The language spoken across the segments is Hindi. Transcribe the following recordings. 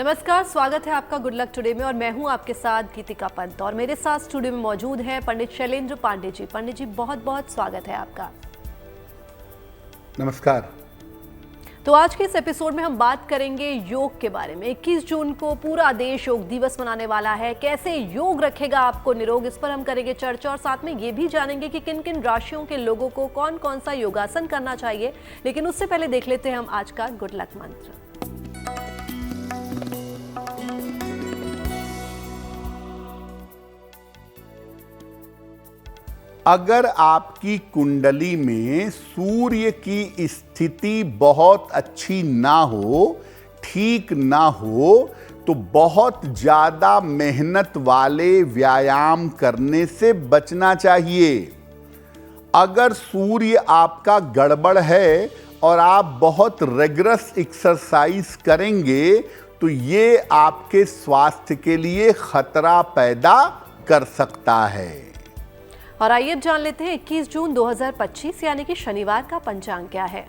नमस्कार, स्वागत है आपका गुड लक टुडे में और मैं हूं आपके साथ गीतिका पंत और मेरे साथ स्टूडियो में मौजूद हैं पंडित शैलेंद्र पांडे जी। पंडित जी, बहुत बहुत स्वागत है आपका। नमस्कार। तो आज के इस एपिसोड में हम बात करेंगे योग के बारे में। 21 जून को पूरा देश योग दिवस मनाने वाला है। कैसे योग रखेगा आपको निरोग, इस पर हम करेंगे चर्चा और साथ में ये भी जानेंगे कि किन किन राशियों के लोगों को कौन कौन सा योगासन करना चाहिए। लेकिन उससे पहले देख लेते हैं हम आज का गुड लक मंत्र। अगर आपकी कुंडली में सूर्य की स्थिति बहुत अच्छी ना हो, ठीक ना हो, तो बहुत ज्यादा मेहनत वाले व्यायाम करने से बचना चाहिए। अगर सूर्य आपका गड़बड़ है और आप बहुत रेगुलर एक्सरसाइज करेंगे तो ये आपके स्वास्थ्य के लिए खतरा पैदा कर सकता है। और आइए अब जान लेते हैं 21 जून 2025 यानी कि शनिवार का पंचांग क्या है।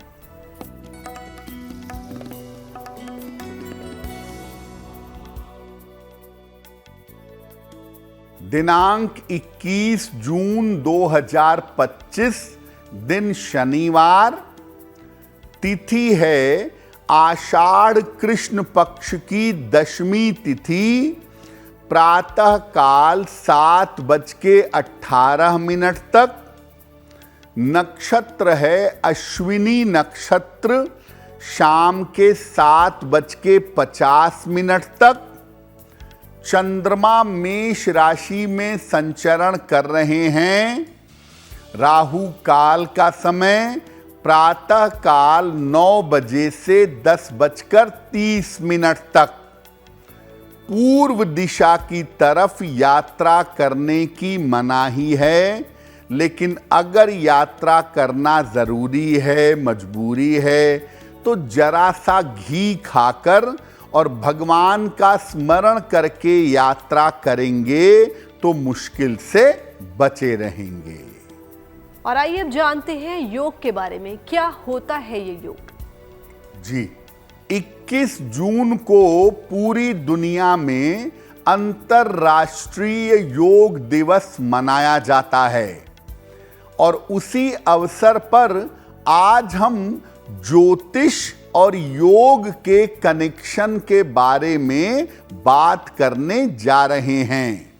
दिनांक 21 जून 2025, दिन शनिवार, तिथि है आषाढ़ कृष्ण पक्ष की दशमी तिथि, प्रातः काल 7:18 तक। नक्षत्र है अश्विनी नक्षत्र, शाम के 7:50 तक। चंद्रमा मेष राशि में संचरण कर रहे हैं। राहु काल का समय प्रातः काल 9 बजे से 10:30 तक। पूर्व दिशा की तरफ यात्रा करने की मनाही है, लेकिन अगर यात्रा करना जरूरी है, मजबूरी है, तो जरा सा घी खाकर और भगवान का स्मरण करके यात्रा करेंगे तो मुश्किल से बचे रहेंगे। और आइए अब जानते हैं योग के बारे में। क्या होता है ये योग? जी, 21 जून को पूरी दुनिया में अंतर्राष्ट्रीय योग दिवस मनाया जाता है और उसी अवसर पर आज हम ज्योतिष और योग के कनेक्शन के बारे में बात करने जा रहे हैं।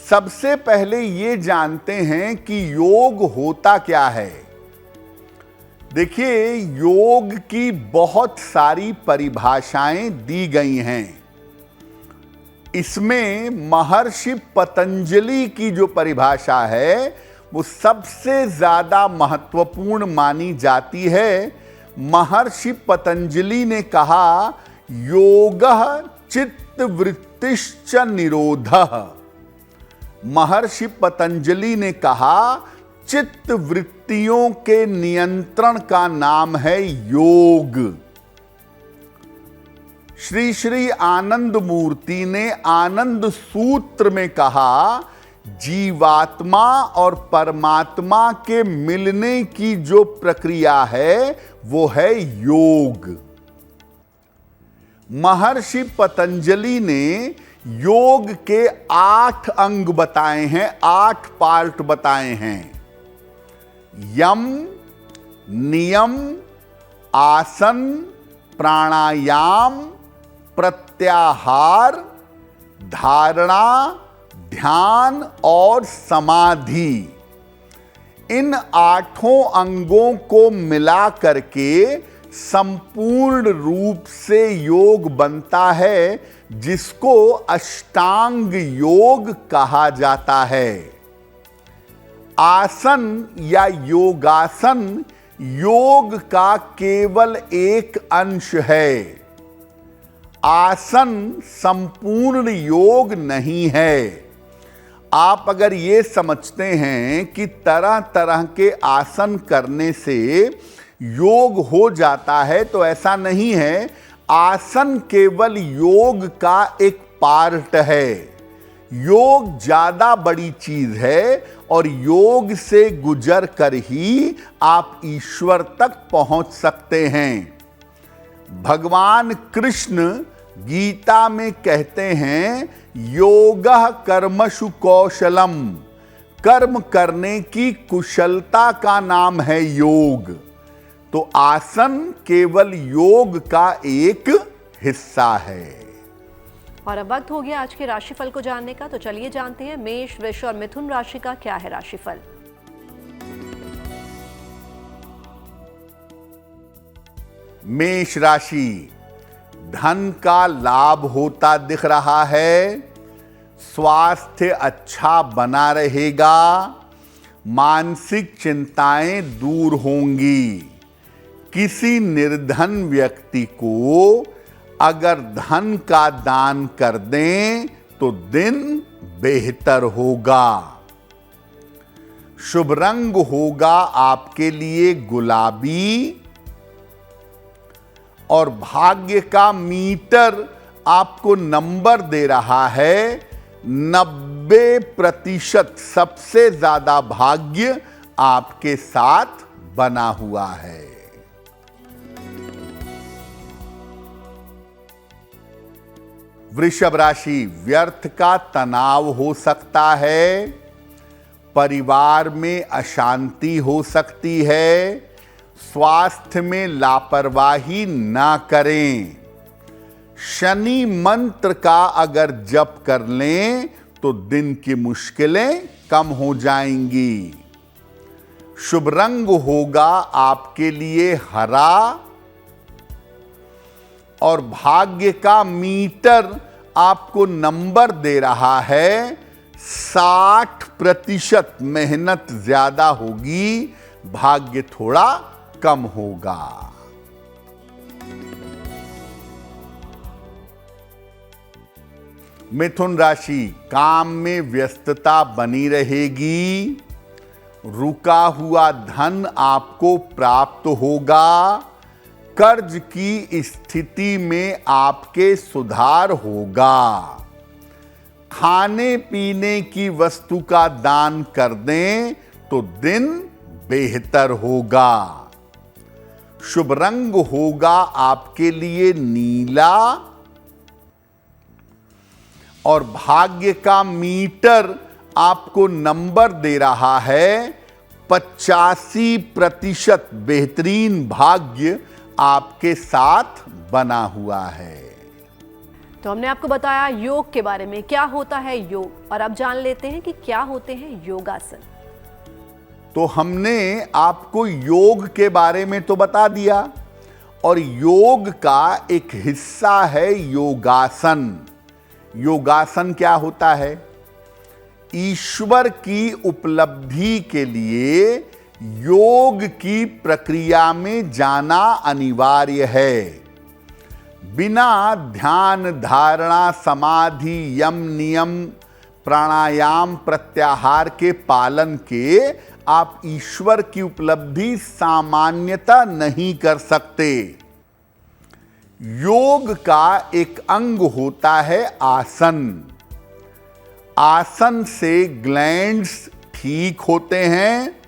सबसे पहले ये जानते हैं कि योग होता क्या है। देखिए, योग की बहुत सारी परिभाषाएं दी गई हैं। इसमें महर्षि पतंजलि की जो परिभाषा है वो सबसे ज्यादा महत्वपूर्ण मानी जाती है। महर्षि पतंजलि ने कहा, योगः चित्तवृत्तिश्च निरोधः। महर्षि पतंजलि ने कहा, चित्त वृत्तियों के नियंत्रण का नाम है योग। श्री श्री आनंद मूर्ति ने आनंद सूत्र में कहा, जीवात्मा और परमात्मा के मिलने की जो प्रक्रिया है वो है योग। महर्षि पतंजलि ने योग के 8 अंग बताए हैं, 8 पार्ट बताए हैं। यम, नियम, आसन, प्राणायाम, प्रत्याहार, धारणा, ध्यान और समाधि। इन 8 अंगों को मिला करके संपूर्ण रूप से योग बनता है, जिसको अष्टांग योग कहा जाता है। आसन या योगासन योग का केवल एक अंश है। आसन संपूर्ण योग नहीं है। आप अगर ये समझते हैं कि तरह तरह के आसन करने से योग हो जाता है, तो ऐसा नहीं है। आसन केवल योग का एक पार्ट है। योग ज्यादा बड़ी चीज है और योग से गुजर कर ही आप ईश्वर तक पहुंच सकते हैं। भगवान कृष्ण गीता में कहते हैं योगः कर्मसु कौशलम, कर्म करने की कुशलता का नाम है योग। तो आसन केवल योग का एक हिस्सा है। और अब वक्त हो गया आज के राशिफल को जानने का, तो चलिए जानते हैं मेष, वृष और मिथुन राशि का क्या है राशिफल। मेष राशि, धन का लाभ होता दिख रहा है, स्वास्थ्य अच्छा बना रहेगा, मानसिक चिंताएं दूर होंगी। किसी निर्धन व्यक्ति को अगर धन का दान कर दें तो दिन बेहतर होगा। शुभ रंग होगा आपके लिए गुलाबी और भाग्य का मीटर आपको नंबर दे रहा है 90%। सबसे ज्यादा भाग्य आपके साथ बना हुआ है। वृषभ राशि, व्यर्थ का तनाव हो सकता है, परिवार में अशांति हो सकती है, स्वास्थ्य में लापरवाही ना करें। शनि मंत्र का अगर जप कर लें तो दिन की मुश्किलें कम हो जाएंगी। शुभ रंग होगा आपके लिए हरा और भाग्य का मीटर आपको नंबर दे रहा है 60%। मेहनत ज्यादा होगी, भाग्य थोड़ा कम होगा। मिथुन राशि, काम में व्यस्तता बनी रहेगी, रुका हुआ धन आपको प्राप्त होगा, कर्ज की स्थिति में आपके सुधार होगा। खाने पीने की वस्तु का दान कर दें तो दिन बेहतर होगा। शुभ रंग होगा आपके लिए नीला और भाग्य का मीटर आपको नंबर दे रहा है 85%। बेहतरीन भाग्य आपके साथ बना हुआ है। तो हमने आपको बताया योग के बारे में, क्या होता है योग, और अब जान लेते हैं कि क्या होते हैं योगासन। तो हमने आपको योग के बारे में तो बता दिया, और योग का एक हिस्सा है योगासन। योगासन क्या होता है? ईश्वर की उपलब्धि के लिए योग की प्रक्रिया में जाना अनिवार्य है। बिना ध्यान, धारणा, समाधि, यम, नियम, प्राणायाम, प्रत्याहार के पालन के आप ईश्वर की उपलब्धि सामान्यतः नहीं कर सकते। योग का एक अंग होता है आसन। आसन से ग्लैंड्स ठीक होते हैं,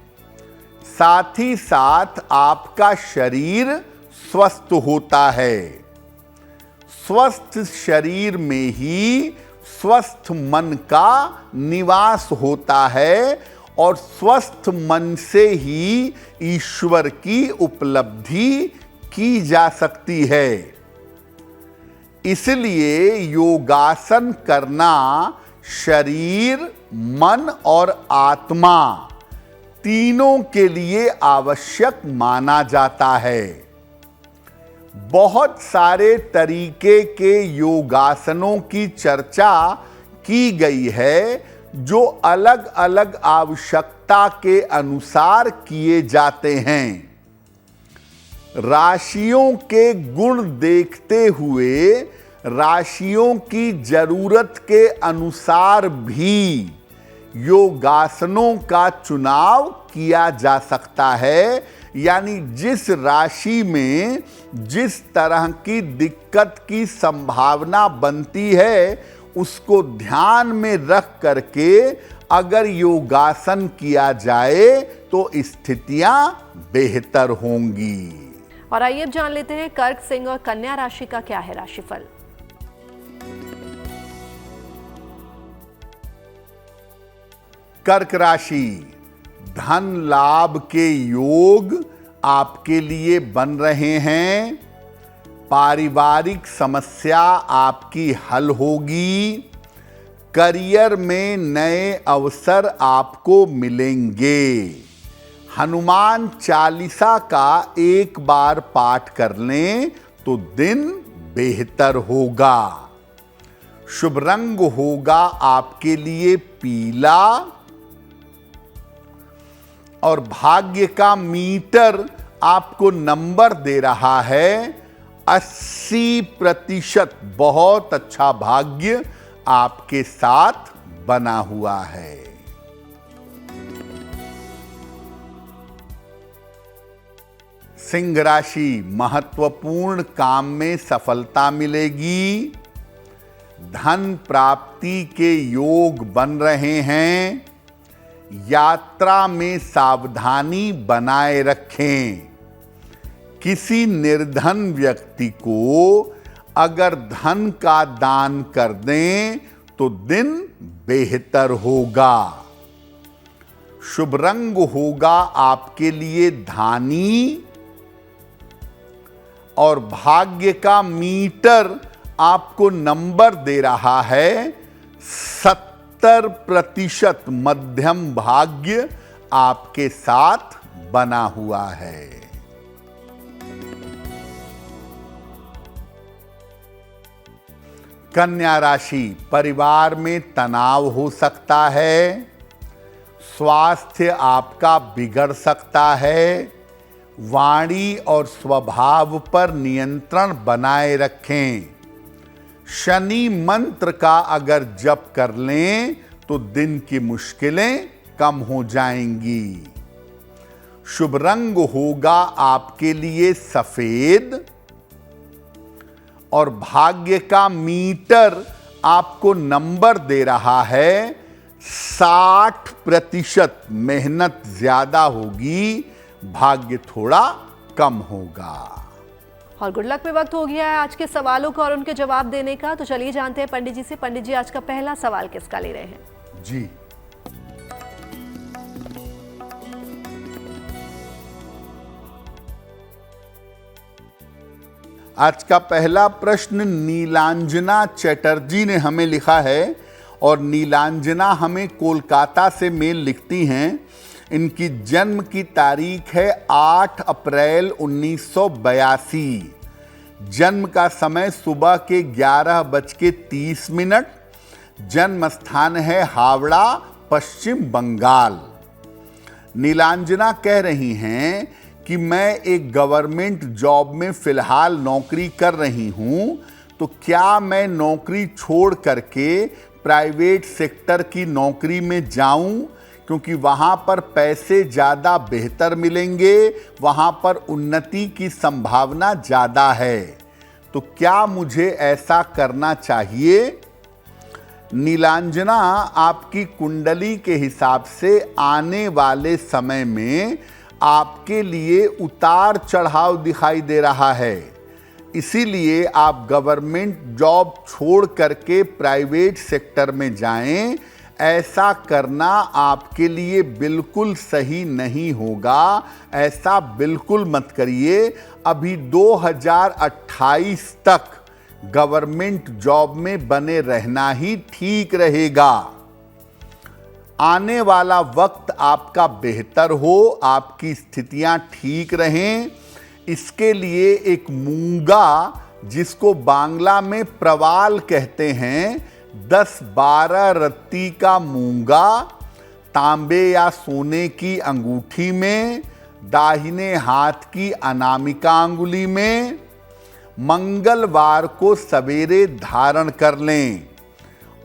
साथ ही साथ आपका शरीर स्वस्थ होता है। स्वस्थ शरीर में ही स्वस्थ मन का निवास होता है और स्वस्थ मन से ही ईश्वर की उपलब्धि की जा सकती है। इसलिए योगासन करना शरीर, मन और आत्मा तीनों के लिए आवश्यक माना जाता है। बहुत सारे तरीके के योगासनों की चर्चा की गई है, जो अलग अलग आवश्यकता के अनुसार किए जाते हैं। राशियों के गुण देखते हुए राशियों की जरूरत के अनुसार भी योगासनों का चुनाव किया जा सकता है। यानी जिस राशि में जिस तरह की दिक्कत की संभावना बनती है, उसको ध्यान में रख करके अगर योगासन किया जाए तो स्थितियां बेहतर होंगी। और आइए अब जान लेते हैं कर्क, सिंह और कन्या राशि का क्या है राशिफल। कर्क राशि, धन लाभ के योग आपके लिए बन रहे हैं। पारिवारिक समस्या आपकी हल होगी। करियर में नए अवसर आपको मिलेंगे। हनुमान चालीसा का एक बार पाठ कर लें तो दिन बेहतर होगा। शुभ रंग होगा आपके लिए पीला और भाग्य का मीटर आपको नंबर दे रहा है 80%। बहुत अच्छा भाग्य आपके साथ बना हुआ है। सिंह राशि, महत्वपूर्ण काम में सफलता मिलेगी। धन प्राप्ति के योग बन रहे हैं। यात्रा में सावधानी बनाए रखें। किसी निर्धन व्यक्ति को अगर धन का दान कर दें तो दिन बेहतर होगा। शुभ रंग होगा आपके लिए धानी और भाग्य का मीटर आपको नंबर दे रहा है 70%। मध्यम भाग्य आपके साथ बना हुआ है। कन्या राशि, परिवार में तनाव हो सकता है। स्वास्थ्य आपका बिगड़ सकता है। वाणी और स्वभाव पर नियंत्रण बनाए रखें। शनि मंत्र का अगर जप कर लें तो दिन की मुश्किलें कम हो जाएंगी। शुभ रंग होगा आपके लिए सफेद और भाग्य का मीटर आपको नंबर दे रहा है 60%। मेहनत ज्यादा होगी, भाग्य थोड़ा कम होगा। और गुड लक में वक्त हो गया है आज के सवालों का और उनके जवाब देने का। तो चलिए जानते हैं पंडित जी से। पंडित जी, आज का पहला सवाल किसका ले रहे हैं? जी, आज का पहला प्रश्न नीलांजना चटर्जी ने हमें लिखा है और नीलांजना हमें कोलकाता से मेल लिखती हैं। इनकी जन्म की तारीख है 8 अप्रैल 1982। जन्म का समय सुबह के 11:30। जन्म स्थान है हावड़ा, पश्चिम बंगाल। नीलांजना कह रही हैं कि मैं एक गवर्नमेंट जॉब में फिलहाल नौकरी कर रही हूं, तो क्या मैं नौकरी छोड़ करके प्राइवेट सेक्टर की नौकरी में जाऊं, क्योंकि वहां पर पैसे ज़्यादा बेहतर मिलेंगे, वहां पर उन्नति की संभावना ज़्यादा है, तो क्या मुझे ऐसा करना चाहिए? नीलांजना, आपकी कुंडली के हिसाब से आने वाले समय में आपके लिए उतार चढ़ाव दिखाई दे रहा है। इसीलिए आप गवर्नमेंट जॉब छोड़ करके प्राइवेट सेक्टर में जाएं। ऐसा करना आपके लिए बिल्कुल सही नहीं होगा। ऐसा बिल्कुल मत करिए। अभी 2028 तक गवर्नमेंट जॉब में बने रहना ही ठीक रहेगा। आने वाला वक्त आपका बेहतर हो, आपकी स्थितियां ठीक रहें, इसके लिए एक मूंगा, जिसको बांग्ला में प्रवाल कहते हैं, 10-12 रत्ती का मूंगा तांबे या सोने की अंगूठी में, दाहिने हाथ की अनामिका अंगुली में, मंगलवार को सवेरे धारण कर लें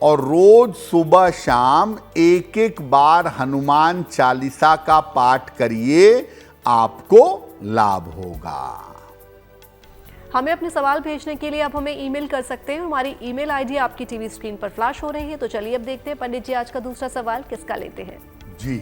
और रोज सुबह शाम एक बार हनुमान चालीसा का पाठ करिए, आपको लाभ होगा। हमें अपने सवाल भेजने के लिए आप हमें ईमेल कर सकते हैं। हमारी ईमेल आईडी आपकी टीवी स्क्रीन पर फ्लैश हो रही है। तो चलिए अब देखते हैं पंडित जी आज का दूसरा सवाल किसका लेते हैं। जी,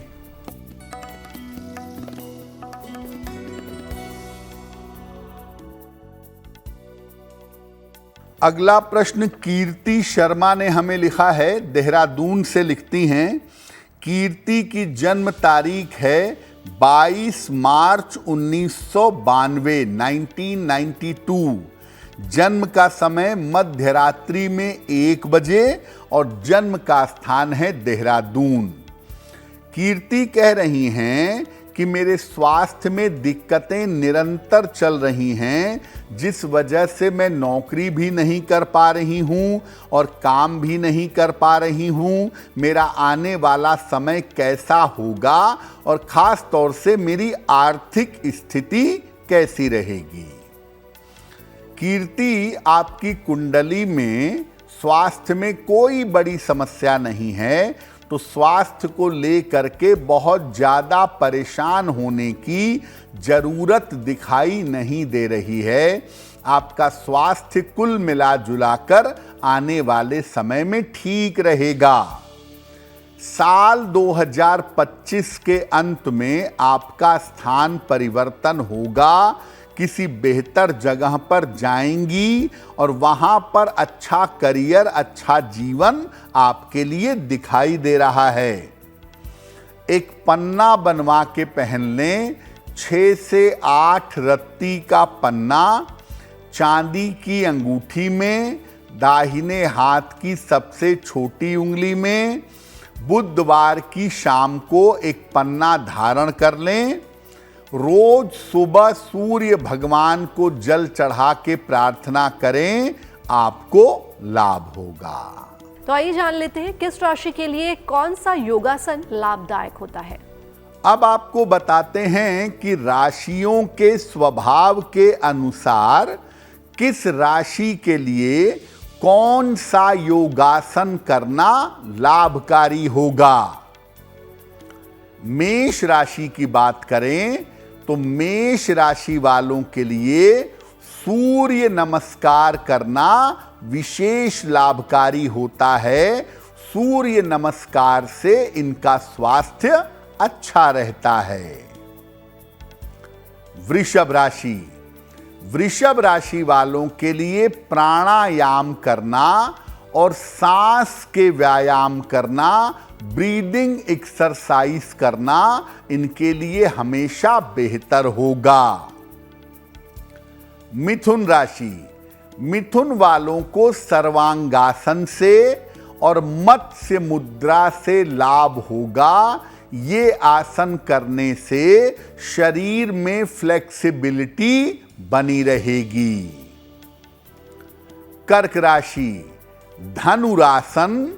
अगला प्रश्न कीर्ति शर्मा ने हमें लिखा है, देहरादून से लिखती हैं कीर्ति की जन्म तारीख है 22 मार्च 1992, 1992। जन्म का समय मध्य रात्रि में 1 बजे और जन्म का स्थान है देहरादून। कीर्ति कह रही हैं कि मेरे स्वास्थ्य में दिक्कतें निरंतर चल रही हैं, जिस वजह से मैं नौकरी भी नहीं कर पा रही हूं और काम भी नहीं कर पा रही हूं। मेरा आने वाला समय कैसा होगा और खास तौर से मेरी आर्थिक स्थिति कैसी रहेगी। कीर्ति, आपकी कुंडली में स्वास्थ्य में कोई बड़ी समस्या नहीं है, तो स्वास्थ्य को लेकर के बहुत ज़्यादा परेशान होने की जरूरत दिखाई नहीं दे रही है। आपका स्वास्थ्य कुल मिला जुलाकर आने वाले समय में ठीक रहेगा। साल 2025 के अंत में आपका स्थान परिवर्तन होगा, किसी बेहतर जगह पर जाएंगी और वहां पर अच्छा करियर, अच्छा जीवन आपके लिए दिखाई दे रहा है। एक पन्ना बनवा के पहन लें, 6 से 8 रत्ती का पन्ना, चांदी की अंगूठी में, दाहिने हाथ की सबसे छोटी उंगली में। बुधवार की शाम को एक पन्ना धारण कर लें। रोज सुबह सूर्य भगवान को जल चढ़ा के प्रार्थना करें, आपको लाभ होगा। तो आइए जान लेते हैं किस राशि के लिए कौन सा योगासन लाभदायक होता है। अब आपको बताते हैं कि राशियों के स्वभाव के अनुसार किस राशि के लिए कौन सा योगासन करना लाभकारी होगा। मेष राशि की बात करें तो मेष राशि वालों के लिए सूर्य नमस्कार करना विशेष लाभकारी होता है। सूर्य नमस्कार से इनका स्वास्थ्य अच्छा रहता है। वृषभ राशि, वृषभ राशि वालों के लिए प्राणायाम करना और सांस के व्यायाम करना, ब्रीदिंग एक्सरसाइज करना इनके लिए हमेशा बेहतर होगा। मिथुन राशि, मिथुन वालों को सर्वांगासन से और मत्स्य मुद्रा से लाभ होगा। ये आसन करने से शरीर में फ्लेक्सिबिलिटी बनी रहेगी। कर्क राशि, धनुरासन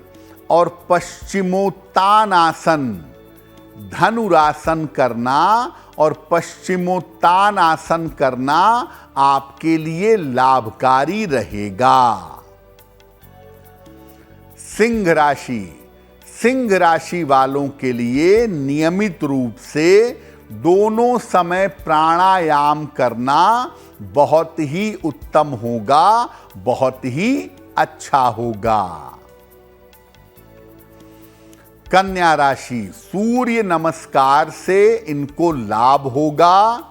और पश्चिमोत्तानासन, धनुरासन करना और पश्चिमोत्तानासन करना आपके लिए लाभकारी रहेगा। सिंह राशि, सिंह राशि वालों के लिए नियमित रूप से दोनों समय प्राणायाम करना बहुत ही उत्तम होगा, बहुत ही अच्छा होगा। कन्या राशि, सूर्य नमस्कार से इनको लाभ होगा।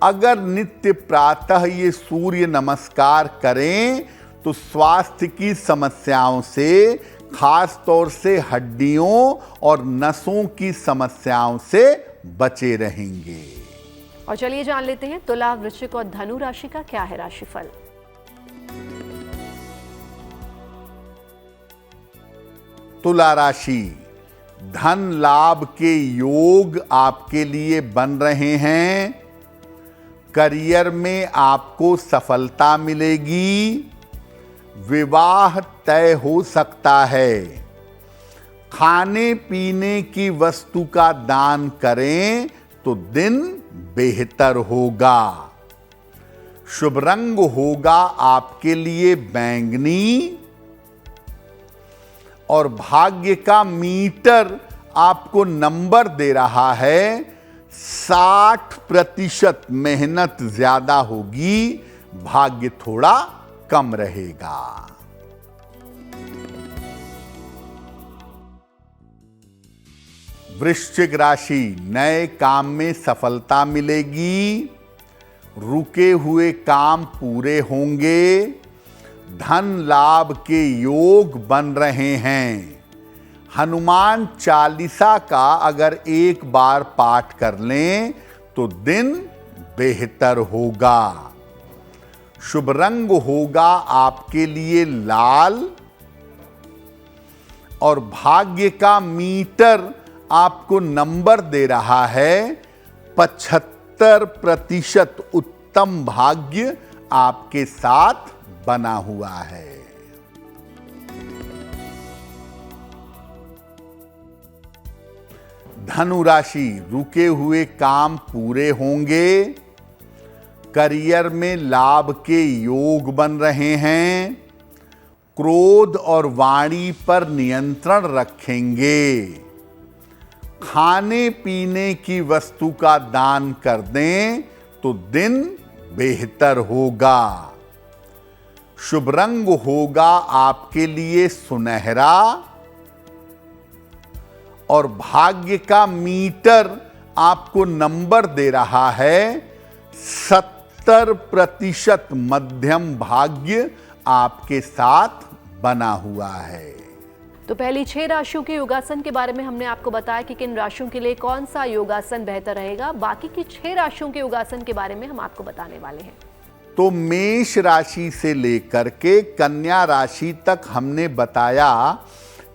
अगर नित्य प्रातः ये सूर्य नमस्कार करें तो स्वास्थ्य की समस्याओं से, खास तौर से हड्डियों और नसों की समस्याओं से बचे रहेंगे। और चलिए जान लेते हैं तुला, वृश्चिक और धनु राशि का क्या है राशिफल। तुला राशि, धन लाभ के योग आपके लिए बन रहे हैं। करियर में आपको सफलता मिलेगी। विवाह तय हो सकता है। खाने पीने की वस्तु का दान करें तो दिन बेहतर होगा। शुभ रंग होगा आपके लिए बैंगनी और भाग्य का मीटर आपको नंबर दे रहा है 60%। मेहनत ज्यादा होगी, भाग्य थोड़ा कम रहेगा। वृश्चिक राशि, नए काम में सफलता मिलेगी। रुके हुए काम पूरे होंगे। धन लाभ के योग बन रहे हैं। हनुमान चालीसा का अगर एक बार पाठ कर लें तो दिन बेहतर होगा। शुभ रंग होगा आपके लिए लाल और भाग्य का मीटर आपको नंबर दे रहा है 75% उत्तम भाग्य आपके साथ बना हुआ है। धनु राशि, रुके हुए काम पूरे होंगे। करियर में लाभ के योग बन रहे हैं। क्रोध और वाणी पर नियंत्रण रखेंगे। खाने पीने की वस्तु का दान कर दें तो दिन बेहतर होगा। शुभ रंग होगा आपके लिए सुनहरा और भाग्य का मीटर आपको नंबर दे रहा है 70% मध्यम भाग्य आपके साथ बना हुआ है। तो पहली 6 राशियों के योगासन के बारे में हमने आपको बताया कि किन राशियों के लिए कौन सा योगासन बेहतर रहेगा। बाकी की 6 राशियों के योगासन के बारे में हम आपको बताने वाले हैं। तो मेष राशि से लेकर के कन्या राशि तक हमने बताया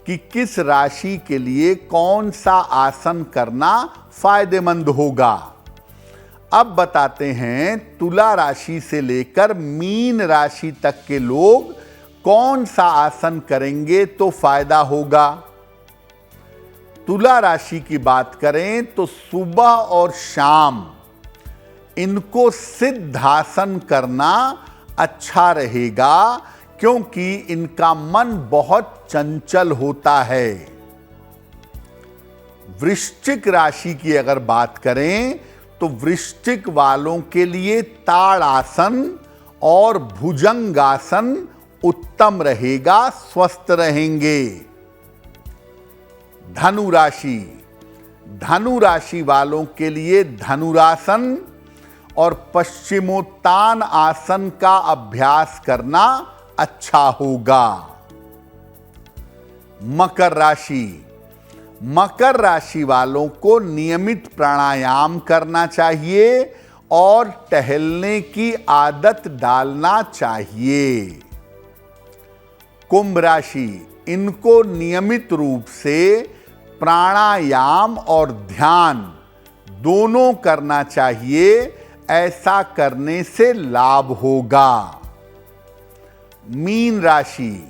कि किस राशि के लिए कौन सा आसन करना फायदेमंद होगा। अब बताते हैं तुला राशि से लेकर मीन राशि तक के लोग कौन सा आसन करेंगे तो फायदा होगा। तुला राशि की बात करें तो सुबह और शाम इनको सिद्धासन करना अच्छा रहेगा, क्योंकि इनका मन बहुत चंचल होता है। वृश्चिक राशि की अगर बात करें तो वृश्चिक वालों के लिए ताड़ासन और भुजंगासन उत्तम रहेगा, स्वस्थ रहेंगे। धनु राशि, धनु राशि वालों के लिए धनुरासन और पश्चिमोत्तान आसन का अभ्यास करना अच्छा होगा। मकर राशि, मकर राशि वालों को नियमित प्राणायाम करना चाहिए और टहलने की आदत डालना चाहिए। कुंभ राशि, इनको नियमित रूप से प्राणायाम और ध्यान दोनों करना चाहिए, ऐसा करने से लाभ होगा। मीन राशि,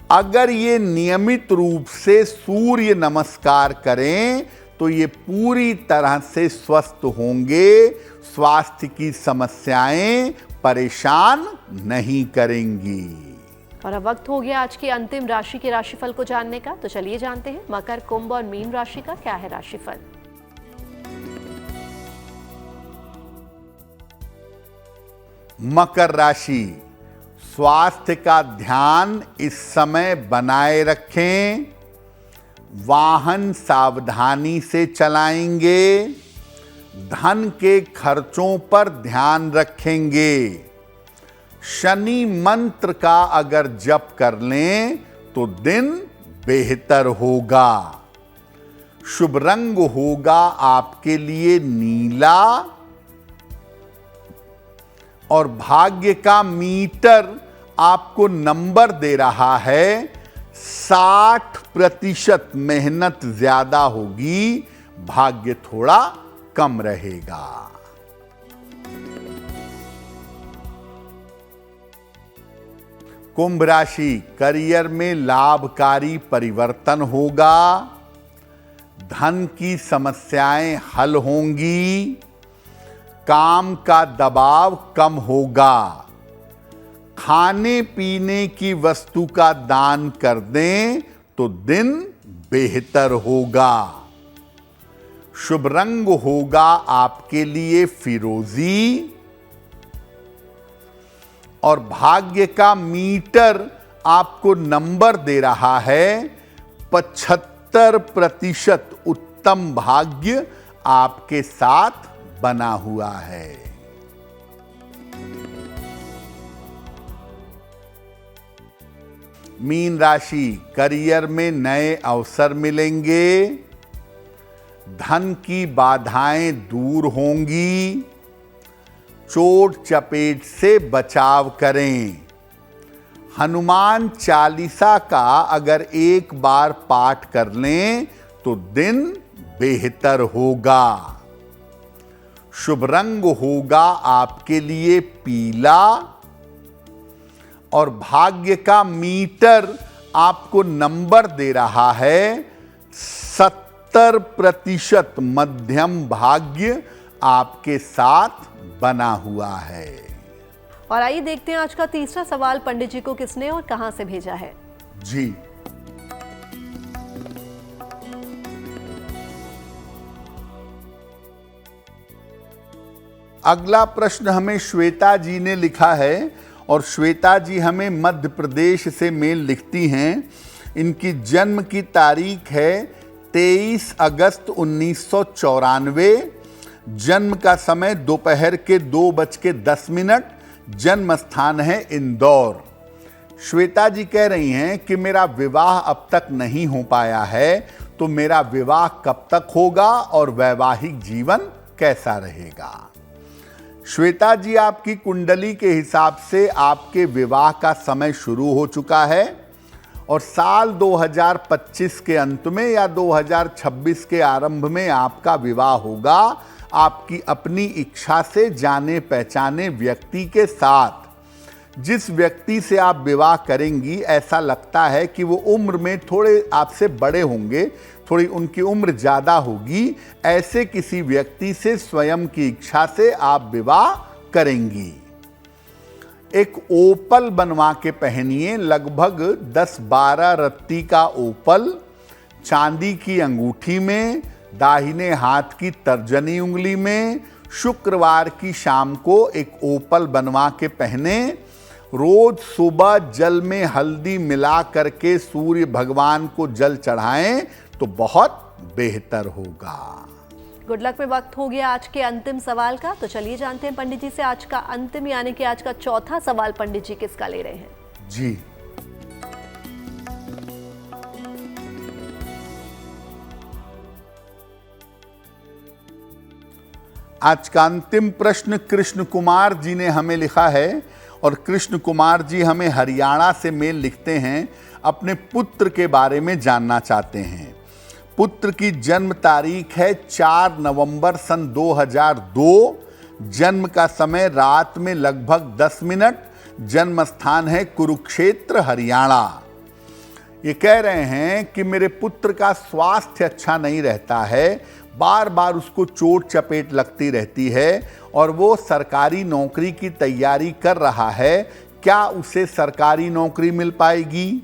अगर ये नियमित रूप से सूर्य नमस्कार करें तो ये पूरी तरह से स्वस्थ होंगे, स्वास्थ्य की समस्याएं परेशान नहीं करेंगी। और अब वक्त हो गया आज की अंतिम राशि के राशिफल को जानने का। तो चलिए जानते हैं मकर, कुंभ और मीन राशि का क्या है राशिफल। मकर राशि, स्वास्थ्य का ध्यान इस समय बनाए रखें। वाहन सावधानी से चलाएंगे। धन के खर्चों पर ध्यान रखेंगे। शनि मंत्र का अगर जप कर लें तो दिन बेहतर होगा। शुभ रंग होगा आपके लिए नीला और भाग्य का मीटर आपको नंबर दे रहा है 60%। मेहनत ज्यादा होगी, भाग्य थोड़ा कम रहेगा। कुंभ राशि, करियर में लाभकारी परिवर्तन होगा। धन की समस्याएं हल होंगी। काम का दबाव कम होगा। खाने पीने की वस्तु का दान कर दें तो दिन बेहतर होगा। शुभ रंग होगा आपके लिए फिरोजी और भाग्य का मीटर आपको नंबर दे रहा है 75%। उत्तम भाग्य आपके साथ बना हुआ है। मीन राशि, करियर में नए अवसर मिलेंगे, धन की बाधाएं दूर होंगी, चोट चपेट से बचाव करें। हनुमान चालीसा का अगर एक बार पाठ कर लें तो दिन बेहतर होगा। शुभ रंग होगा आपके लिए पीला और भाग्य का मीटर आपको नंबर दे रहा है 70% मध्यम भाग्य आपके साथ बना हुआ है। और आइए देखते हैं आज का तीसरा सवाल पंडित जी को किसने और कहां से भेजा है। जी, अगला प्रश्न हमें श्वेता जी ने लिखा है और श्वेता जी हमें मध्य प्रदेश से मेल लिखती हैं। इनकी जन्म की तारीख है 23 अगस्त 1994। जन्म का समय दोपहर के 2:10। जन्म स्थान है इंदौर। श्वेता जी कह रही हैं कि मेरा विवाह अब तक नहीं हो पाया है, तो मेरा विवाह कब तक होगा और वैवाहिक जीवन कैसा रहेगा। श्वेता जी, आपकी कुंडली के हिसाब से आपके विवाह का समय शुरू हो चुका है और साल 2025 के अंत में या 2026 के आरंभ में आपका विवाह होगा आपकी अपनी इच्छा से जाने पहचाने व्यक्ति के साथ। जिस व्यक्ति से आप विवाह करेंगी ऐसा लगता है कि वो उम्र में थोड़े आपसे बड़े होंगे, थोड़ी उनकी उम्र ज़्यादा होगी। ऐसे किसी व्यक्ति से स्वयं की इच्छा से आप विवाह करेंगी। एक ओपल बनवा के पहनिए, लगभग 10-12 रत्ती का ओपल, चांदी की अंगूठी में, दाहिने हाथ की तर्जनी उंगली में। शुक्रवार की शाम को एक ओपल बनवा के पहने। रोज सुबह जल में हल्दी मिला करके सूर्य भगवान को जल चढ़ाएं तो बहुत बेहतर होगा। गुड लक में वक्त हो गया आज के अंतिम सवाल का, तो चलिए जानते हैं पंडित जी से आज का अंतिम यानी कि आज का चौथा सवाल पंडित जी किसका ले रहे हैं। जी, आज का अंतिम प्रश्न कृष्ण कुमार जी ने हमें लिखा है और कृष्ण कुमार जी हमें हरियाणा से मेल लिखते हैं। अपने पुत्र के बारे में जानना चाहते हैं। पुत्र की जन्म तारीख है 4 नवंबर सन 2002। जन्म का समय रात में लगभग 10 मिनट। जन्म स्थान है कुरुक्षेत्र, हरियाणा। ये कह रहे हैं कि मेरे पुत्र का स्वास्थ्य अच्छा नहीं रहता है, बार बार उसको चोट चपेट लगती रहती है और वो सरकारी नौकरी की तैयारी कर रहा है। क्या उसे सरकारी नौकरी मिल पाएगी?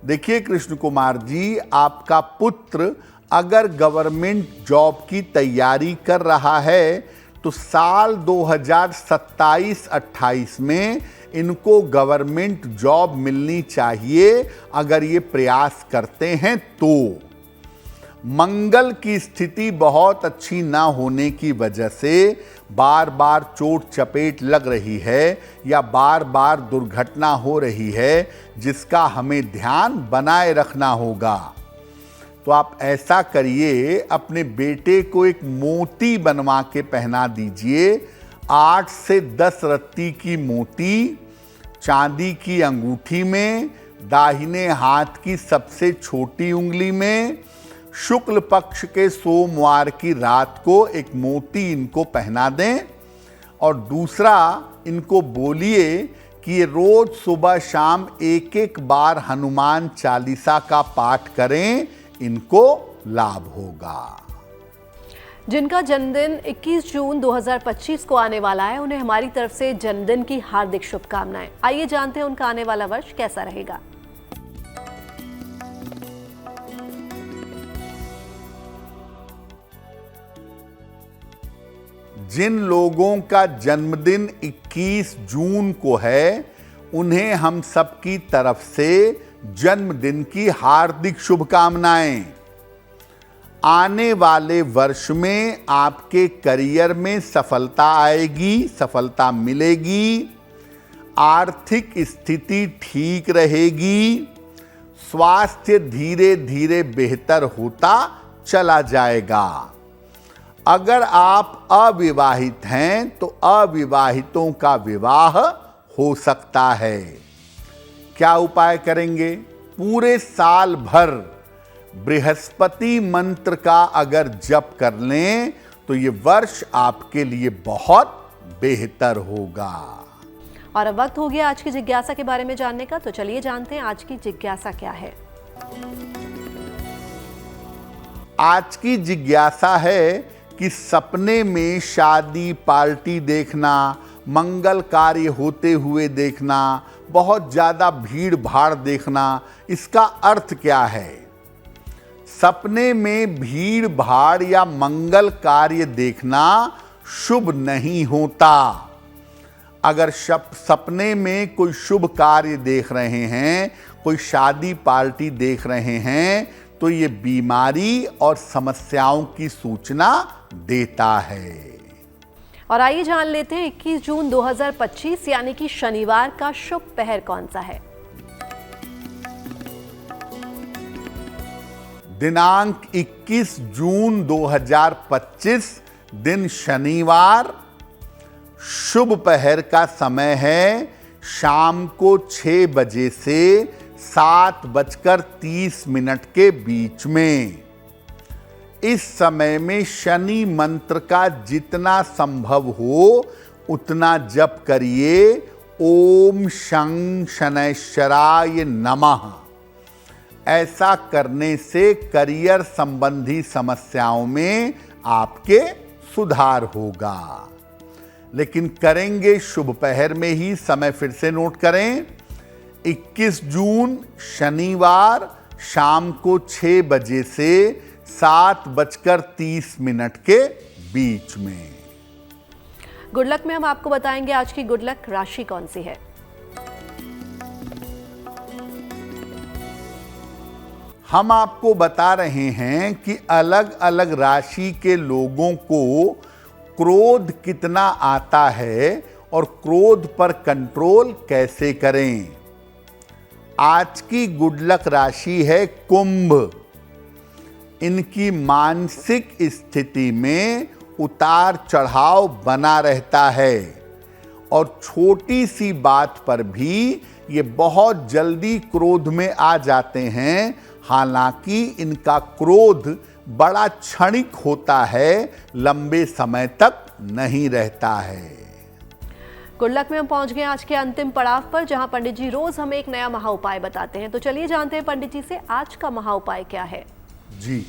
देखिए कृष्ण कुमार जी, आपका पुत्र अगर गवर्नमेंट जॉब की तैयारी कर रहा है तो साल 2027-28 में इनको गवर्नमेंट जॉब मिलनी चाहिए अगर ये प्रयास करते हैं तो। मंगल की स्थिति बहुत अच्छी ना होने की वजह से बार बार चोट चपेट लग रही है या बार बार दुर्घटना हो रही है, जिसका हमें ध्यान बनाए रखना होगा। तो आप ऐसा करिए, अपने बेटे को एक मोती बनवा के पहना दीजिए। 8 से 10 रत्ती की मोती चांदी की अंगूठी में, दाहिने हाथ की सबसे छोटी उंगली में। शुक्ल पक्ष के सोमवार की रात को एक मोती इनको पहना दें और दूसरा इनको बोलिए कि ये रोज सुबह शाम एक बार हनुमान चालीसा का पाठ करें, इनको लाभ होगा। जिनका जन्मदिन 21 जून 2025 को आने वाला है, उन्हें हमारी तरफ से जन्मदिन की हार्दिक शुभकामनाएं। आइए जानते हैं उनका आने वाला वर्ष कैसा रहेगा। जिन लोगों का जन्मदिन 21 जून को है, उन्हें हम सबकी तरफ से जन्मदिन की हार्दिक शुभकामनाएं। आने वाले वर्ष में आपके करियर में सफलता आएगी, सफलता मिलेगी। आर्थिक स्थिति ठीक रहेगी, स्वास्थ्य धीरे धीरे बेहतर होता चला जाएगा। अगर आप अविवाहित हैं तो अविवाहितों का विवाह हो सकता है। क्या उपाय करेंगे? पूरे साल भर बृहस्पति मंत्र का अगर जप कर लें तो ये वर्ष आपके लिए बहुत बेहतर होगा। और अब वक्त हो गया आज की जिज्ञासा के बारे में जानने का, तो चलिए जानते हैं आज की जिज्ञासा क्या है। आज की जिज्ञासा है कि सपने में शादी पार्टी देखना, मंगल कार्य होते हुए देखना, बहुत ज्यादा भीड़ भाड़ देखना, इसका अर्थ क्या है? सपने में भीड़ भाड़ या मंगल कार्य देखना शुभ नहीं होता। अगर सपने में कोई शुभ कार्य देख रहे हैं, कोई शादी पार्टी देख रहे हैं, तो ये बीमारी और समस्याओं की सूचना देता है। और आइए जान लेते हैं 21 जून 2025 यानी कि शनिवार का शुभ पहर कौन सा है। दिनांक 21 जून 2025 दिन शनिवार, शुभ पहर का समय है शाम को 6 बजे से 7:30 के बीच में। इस समय में शनि मंत्र का जितना संभव हो उतना जप करिए। ओम शं शनैश्चराय नमः। ऐसा करने से करियर संबंधी समस्याओं में आपके सुधार होगा। लेकिन करेंगे शुभ पहर में ही। समय फिर से नोट करें, 21 जून शनिवार शाम को 6 बजे से 7:30 के बीच में। गुड लक में हम आपको बताएंगे आज की गुड लक राशि कौन सी है। हम आपको बता रहे हैं कि अलग अलग राशि के लोगों को क्रोध कितना आता है और क्रोध पर कंट्रोल कैसे करें। आज की गुड लक राशि है कुंभ। इनकी मानसिक स्थिति में उतार चढ़ाव बना रहता है और छोटी सी बात पर भी ये बहुत जल्दी क्रोध में आ जाते हैं। हालांकि इनका क्रोध बड़ा क्षणिक होता है, लंबे समय तक नहीं रहता है। गुड लक में हम पहुंच गए आज के अंतिम पड़ाव पर, जहां पंडित जी रोज हमें एक नया महा उपाय बताते हैं। तो चलिए जानते हैं पंडित जी से आज का महा उपाय क्या है। जी,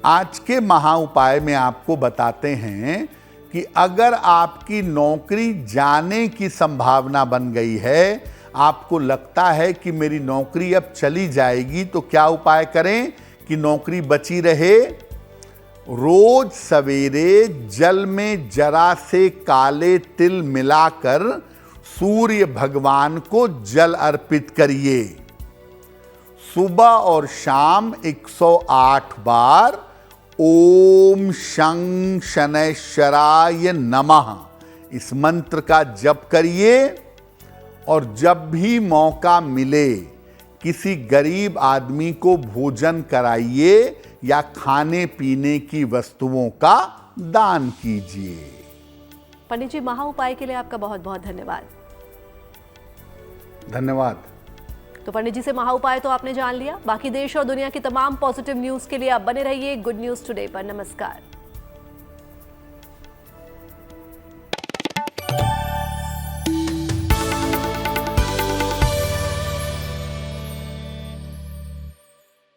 आज के महा उपाय में आपको बताते हैं कि अगर आपकी नौकरी जाने की संभावना बन गई है, आपको लगता है कि मेरी नौकरी अब चली जाएगी, तो क्या उपाय करें कि नौकरी बची रहे। रोज सवेरे जल में जरा से काले तिल मिलाकर सूर्य भगवान को जल अर्पित करिए। सुबह और शाम 108 बार ओम शं शनैश्चराय नमः इस मंत्र का जप करिए। और जब भी मौका मिले किसी गरीब आदमी को भोजन कराइए या खाने पीने की वस्तुओं का दान कीजिए। पंडित जी, महा उपाय के लिए आपका बहुत बहुत धन्यवाद। धन्यवाद। तो पंडित जी से महा उपाय तो आपने जान लिया। बाकी देश और दुनिया की तमाम पॉजिटिव न्यूज के लिए आप बने रहिए गुड न्यूज टुडे पर। नमस्कार।